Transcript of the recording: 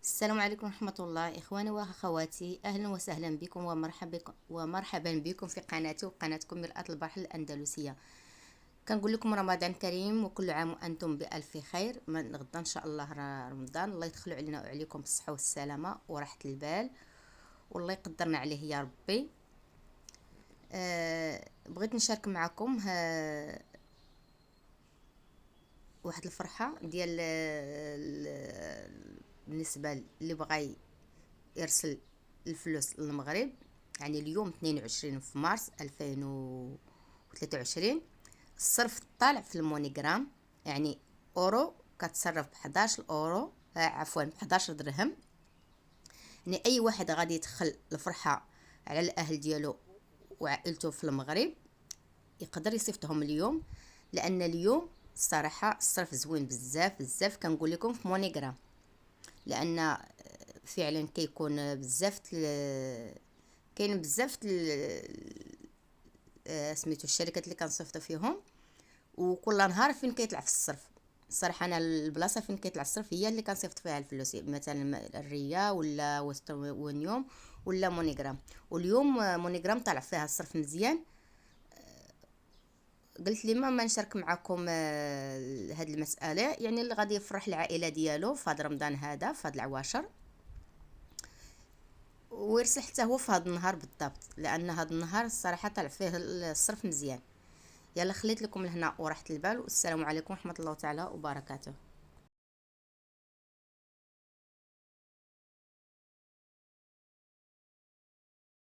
السلام عليكم ورحمة الله إخواني وأخواتي، أهلا وسهلا بكم ومرحبا بكم في قناتي وقناتكم مرآة البحر الأندلسية. كنقول لكم رمضان كريم وكل عام وأنتم بألف خير. من غدا إن شاء الله رمضان، الله يدخلوا علينا وعليكم بالصحة والسلامة وراحة البال، والله يقدرنا عليه يا ربي. بغيت نشارك معكم واحد الفرحة ديال بالنسبة اللي بغى يرسل الفلوس للمغرب. يعني اليوم 22 في مارس 2023 الصرف طالع في المونيغرام، يعني اورو كتصرف ب 11 اورو، عفوا ب 11 درهم. يعني اي واحد غادي يدخل الفرحه على الاهل ديالو وعائلته في المغرب يقدر يصيفطهم اليوم، لان اليوم الصراحه الصرف زوين بزاف بزاف. كنقول لكم في مونيغرام، لان فعلا كيكون بزاف كاين بزاف سميتو الشركات اللي كنصيفطوا فيهم، وكل نهار فين كيطلع في الصرف. الصراحه انا البلاصه فين كيطلع الصرف هي اللي كنصيفط فيها الفلوس، مثلا الريا ولا ونيوم ولا مونيغرام. واليوم مونيغرام طلع فيها الصرف مزيان. قلت لي ما نشارك معكم هذه المساله، يعني اللي غادي يفرح العائله ديالو في هذا رمضان هذا في هذا العواشر، ويرسل حتى هو في هذا النهار بالضبط، لان هذا النهار الصراحه طلع فيه الصرف مزيان. يلا خليت لكم لهنا وراحة البال، والسلام عليكم ورحمه الله تعالى وبركاته.